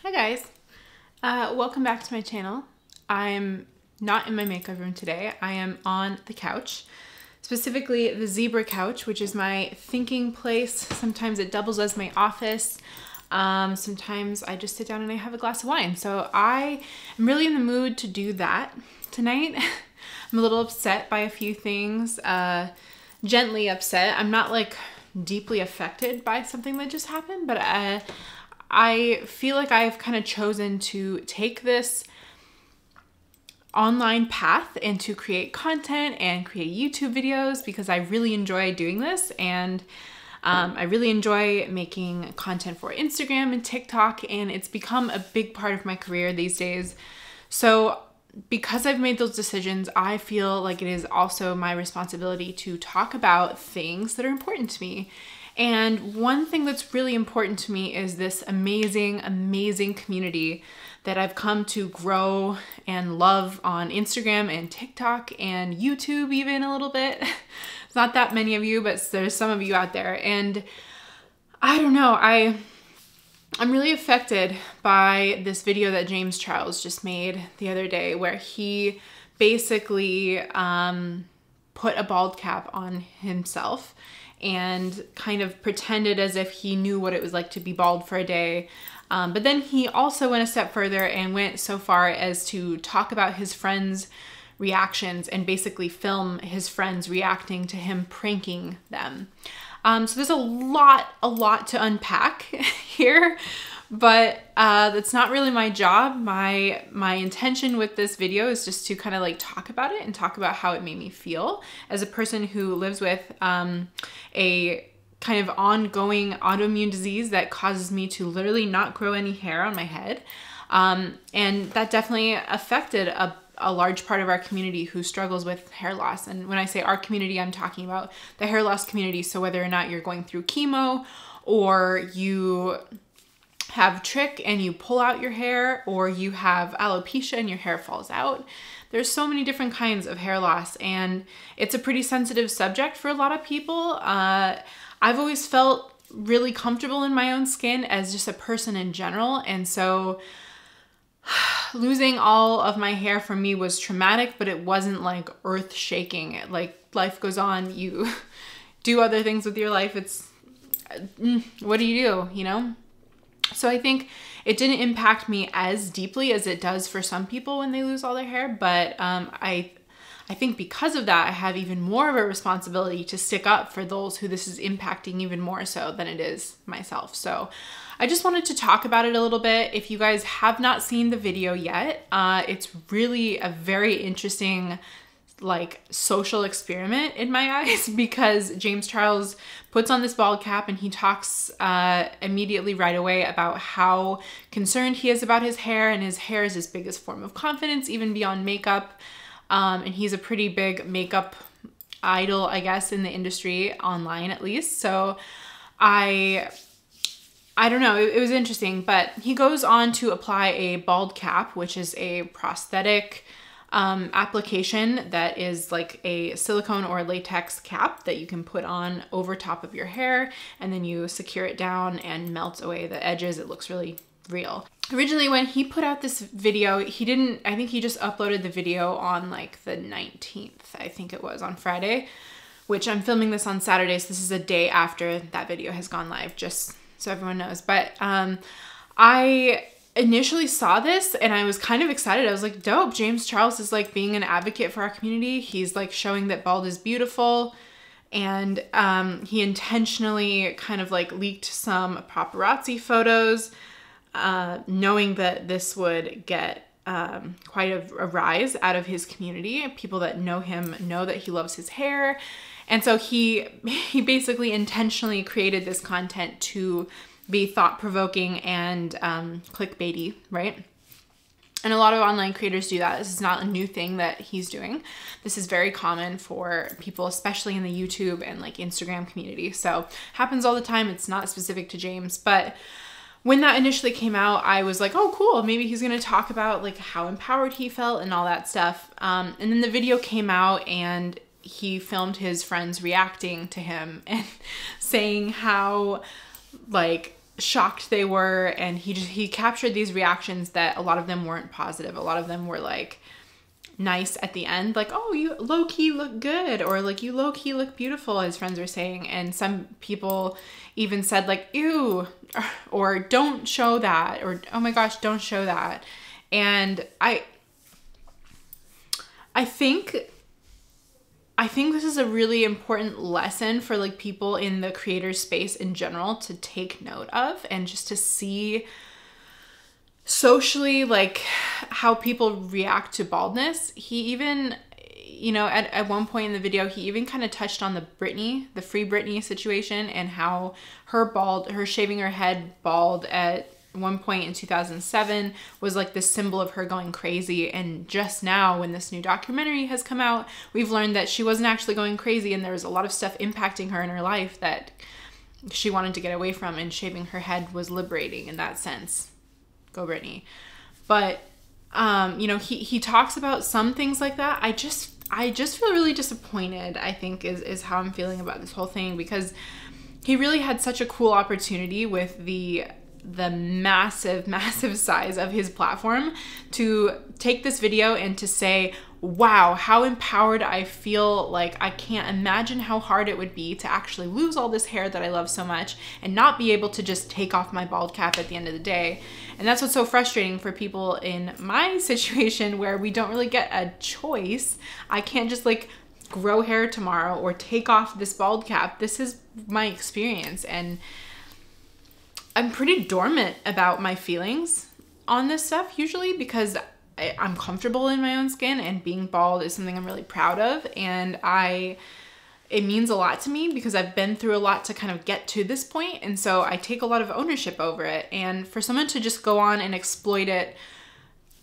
Hi guys, welcome back to my channel. I'm not in my makeup room today. I am on the couch, specifically the zebra couch, which is my thinking place. Sometimes it doubles as my office. Sometimes I just sit down and I have a glass of wine. So I am really in the mood to do that tonight. I'm a little upset by a few things, gently upset. I'm not like deeply affected by something that just happened, but I feel like I've kind of chosen to take this online path and to create content and create YouTube videos because I really enjoy doing this, and I really enjoy making content for Instagram and TikTok, and it's become a big part of my career these days. So because I've made those decisions, I feel like it is also my responsibility to talk about things that are important to me. And one thing that's really important to me is this amazing, amazing community that I've come to grow and love on Instagram and TikTok and YouTube even a little bit. It's not that many of you, but there's some of you out there. And I don't know, I'm really affected by this video that James Charles just made the other day where he basically put a bald cap on himself and kind of pretended as if he knew what it was like to be bald for a day. But then he also went a step further and went so far as to talk about his friends' reactions and basically film his friends reacting to him pranking them. So there's a lot to unpack here, but that's not really my job. My intention with this video is just to kind of like talk about it and talk about how it made me feel as a person who lives with a kind of ongoing autoimmune disease that causes me to literally not grow any hair on my head. And that definitely affected a large part of our community who struggles with hair loss. And when I say our community, I'm talking about the hair loss community. So whether or not you're going through chemo, or you have trick and you pull out your hair, or you have alopecia and your hair falls out, there's so many different kinds of hair loss, and it's a pretty sensitive subject for a lot of people. I've always felt really comfortable in my own skin as just a person in general, and so losing all of my hair for me was traumatic, but it wasn't like earth-shaking. Like, life goes on, you do other things with your life. It's what do, you know? So I think it didn't impact me as deeply as it does for some people when they lose all their hair, but I think because of that, I have even more of a responsibility to stick up for those who this is impacting even more so than it is myself. So I just wanted to talk about it a little bit. If you guys have not seen the video yet, it's really a very interesting like social experiment in my eyes, because James Charles puts on this bald cap and he talks immediately right away about how concerned he is about his hair, and his hair is his biggest form of confidence, even beyond makeup. And he's a pretty big makeup idol, I guess, in the industry, online at least. So I don't know, it was interesting, but he goes on to apply a bald cap, which is a prosthetic application that is like a silicone or latex cap that you can put on over top of your hair, and then you secure it down and melt away the edges. It looks really real. Originally, when he put out this video, I think he just uploaded the video on like the 19th, I think it was, on Friday, which I'm filming this on Saturday, so this is a day after that video has gone live, just so everyone knows. But I initially saw this and I was kind of excited. I was like, dope, James Charles is like being an advocate for our community. He's like showing that bald is beautiful. And he intentionally kind of like leaked some paparazzi photos, knowing that this would get quite a rise out of his community. People that know him know that he loves his hair. And so he basically intentionally created this content to be thought-provoking and clickbaity, right? And a lot of online creators do that. This is not a new thing that he's doing. This is very common for people, especially in the YouTube and like Instagram community. So happens all the time. It's not specific to James. But when that initially came out, I was like, oh, cool. Maybe he's going to talk about like how empowered he felt and all that stuff. And then the video came out and he filmed his friends reacting to him and saying how like shocked they were, and he captured these reactions that a lot of them weren't positive. A lot of them were like nice at the end, like, oh, you low-key look good, or like, you low-key look beautiful, his friends were saying. And some people even said like, ew, or don't show that, or oh my gosh, don't show that. And I think this is a really important lesson for like people in the creator space in general to take note of, and just to see socially like how people react to baldness. He even, you know, at one point in the video, he even kind of touched on the Free Britney situation, and how her shaving her head bald at one point in 2007 was like this symbol of her going crazy. And just now, when this new documentary has come out, we've learned that she wasn't actually going crazy, and there was a lot of stuff impacting her in her life that she wanted to get away from, and shaving her head was liberating in that sense. Go Britney. But you know, he talks about some things like that. I just feel really disappointed, I think, is how I'm feeling about this whole thing, because he really had such a cool opportunity with the massive size of his platform to take this video and to say, wow, how empowered I feel. Like, I can't imagine how hard it would be to actually lose all this hair that I love so much and not be able to just take off my bald cap at the end of the day. And that's what's so frustrating for people in my situation, where we don't really get a choice. I can't just like grow hair tomorrow or take off this bald cap. This is my experience, and I'm pretty dormant about my feelings on this stuff usually, because I'm comfortable in my own skin, and being bald is something I'm really proud of. And it means a lot to me, because I've been through a lot to kind of get to this point. And so I take a lot of ownership over it. And for someone to just go on and exploit it,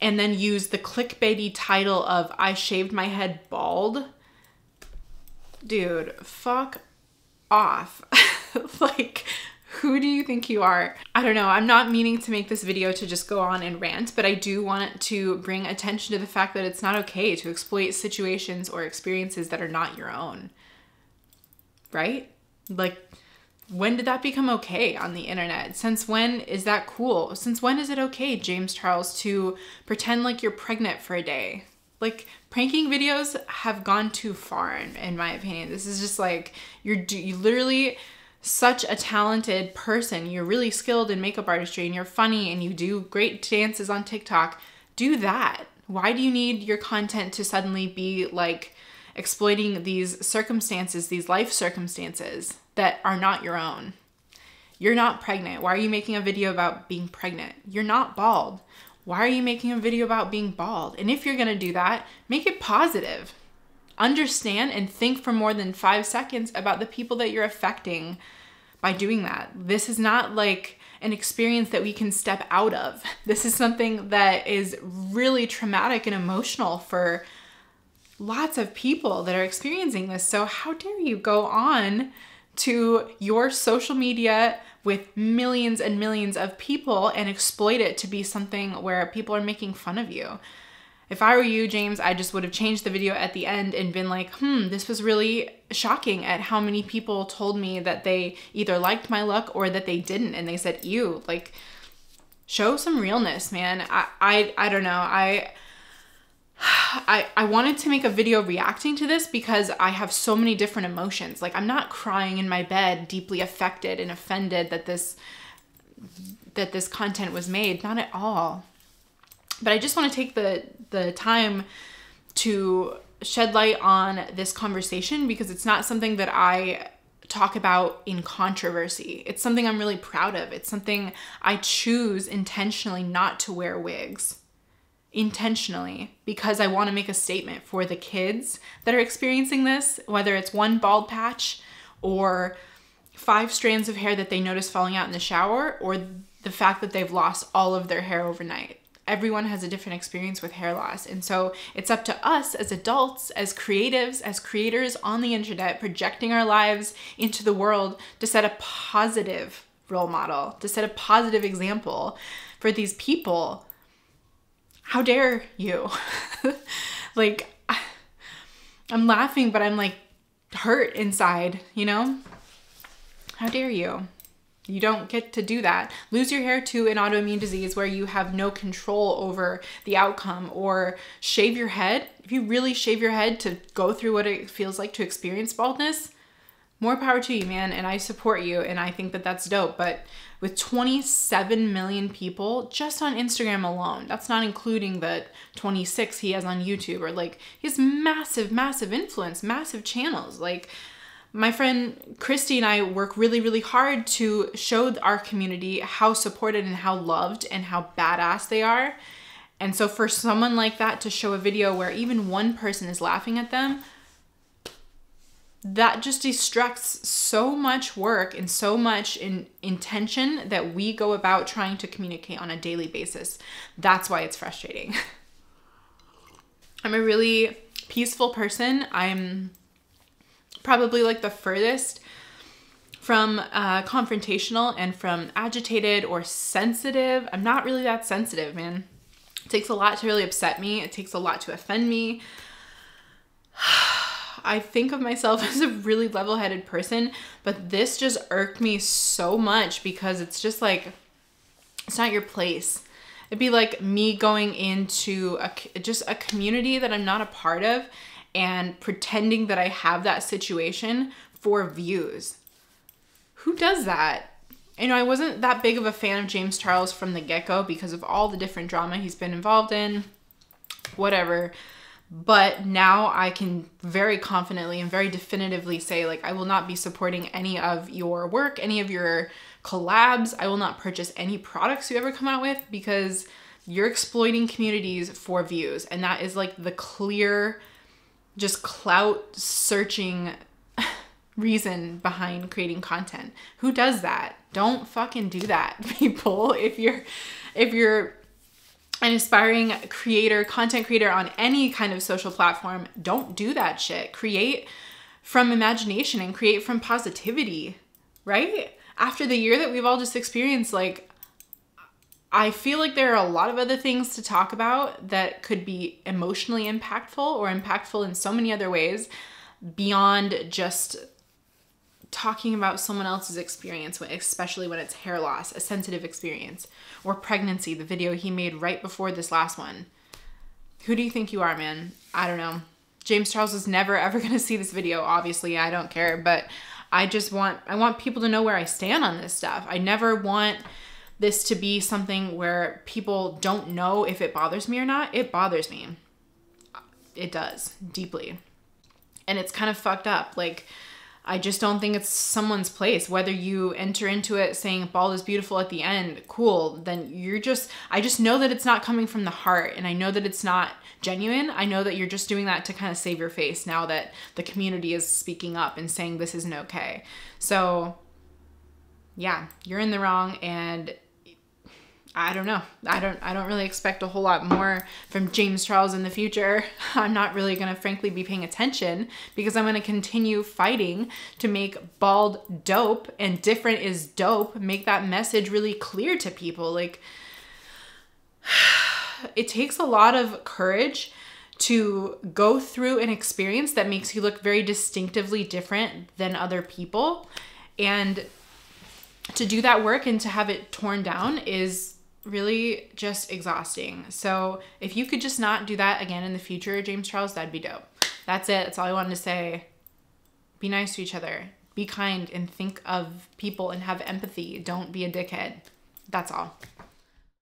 and then use the clickbaity title of "I shaved my head bald," dude, fuck off. Like, who do you think you are? I don't know. I'm not meaning to make this video to just go on and rant, but I do want to bring attention to the fact that it's not okay to exploit situations or experiences that are not your own. Right? Like, when did that become okay on the internet? Since when is that cool? Since when is it okay, James Charles, to pretend like you're pregnant for a day? Like, pranking videos have gone too far, in my opinion. This is just like, you literally such a talented person. You're really skilled in makeup artistry, and you're funny, and you do great dances on TikTok. Do that. Why do you need your content to suddenly be like exploiting these circumstances, these life circumstances that are not your own? You're not pregnant. Why are you making a video about being pregnant? You're not bald. Why are you making a video about being bald? And if you're gonna do that, make it positive. Understand and think for more than 5 seconds about the people that you're affecting by doing that. This is not like an experience that we can step out of. This is something that is really traumatic and emotional for lots of people that are experiencing this. So how dare you go on to your social media with millions and millions of people and exploit it to be something where people are making fun of you? If I were you, James, I just would have changed the video at the end and been like, this was really shocking at how many people told me that they either liked my look or that they didn't. And they said, ew, like, show some realness, man. I don't know. I wanted to make a video reacting to this because I have so many different emotions. Like, I'm not crying in my bed, deeply affected and offended that this content was made. Not at all. But I just want to take the time to shed light on this conversation, because it's not something that I talk about in controversy. It's something I'm really proud of. It's something I choose intentionally not to wear wigs. Intentionally, because I want to make a statement for the kids that are experiencing this, whether it's one bald patch or 5 strands of hair that they notice falling out in the shower, or the fact that they've lost all of their hair overnight. Everyone has a different experience with hair loss. And so it's up to us as adults, as creatives, as creators on the internet, projecting our lives into the world to set a positive role model, to set a positive example for these people. How dare you? Like, I'm laughing, but I'm like hurt inside, you know? How dare you? You don't get to do that. Lose your hair to an autoimmune disease where you have no control over the outcome, or shave your head. If you really shave your head to go through what it feels like to experience baldness, more power to you, man. And I support you. And I think that that's dope. But with 27 million people just on Instagram alone, that's not including the 26 he has on YouTube, or like, he has massive, massive influence, massive channels. Like, my friend Christy and I work really, really hard to show our community how supported and how loved and how badass they are. And so for someone like that to show a video where even one person is laughing at them, that just distracts so much work and so much intention that we go about trying to communicate on a daily basis. That's why it's frustrating. I'm a really peaceful person. I'm probably like the furthest from confrontational and from agitated or sensitive. I'm not really that sensitive, man. It takes a lot to really upset me. It takes a lot to offend me. I think of myself as a really level-headed person, but this just irked me so much because it's just like, it's not your place. It'd be like me going into just a community that I'm not a part of and pretending that I have that situation for views. Who does that? You know, I wasn't that big of a fan of James Charles from the get-go because of all the different drama he's been involved in, whatever. But now I can very confidently and very definitively say, like, I will not be supporting any of your work, any of your collabs. I will not purchase any products you ever come out with because you're exploiting communities for views. And that is like the clear, just clout searching reason behind creating content. Who does that? Don't fucking do that, people. If you're an aspiring creator, content creator on any kind of social platform, don't do that shit. Create from imagination and create from positivity, right? After the year that we've all just experienced, like, I feel like there are a lot of other things to talk about that could be emotionally impactful or impactful in so many other ways beyond just talking about someone else's experience, especially when it's hair loss, a sensitive experience, or pregnancy, the video he made right before this last one. Who do you think you are, man? I don't know. James Charles is never ever gonna see this video, obviously. I don't care, but I want people to know where I stand on this stuff. I never want this to be something where people don't know if it bothers me or not. It bothers me. It does, deeply. And it's kind of fucked up. Like, I just don't think it's someone's place. Whether you enter into it saying bald is beautiful at the end, cool, then I just know that it's not coming from the heart, and I know that it's not genuine. I know that you're just doing that to kind of save your face now that the community is speaking up and saying this isn't okay. So yeah, you're in the wrong, and I don't know. I don't really expect a whole lot more from James Charles in the future. I'm not really going to frankly be paying attention because I'm going to continue fighting to make bald dope and different is dope. Make that message really clear to people. Like, it takes a lot of courage to go through an experience that makes you look very distinctively different than other people. And to do that work and to have it torn down is really just exhausting. So if you could just not do that again in the future, James Charles, that'd be dope. That's it. That's all I wanted to say. Be nice to each other. Be kind and think of people and have empathy. Don't be a dickhead. That's all.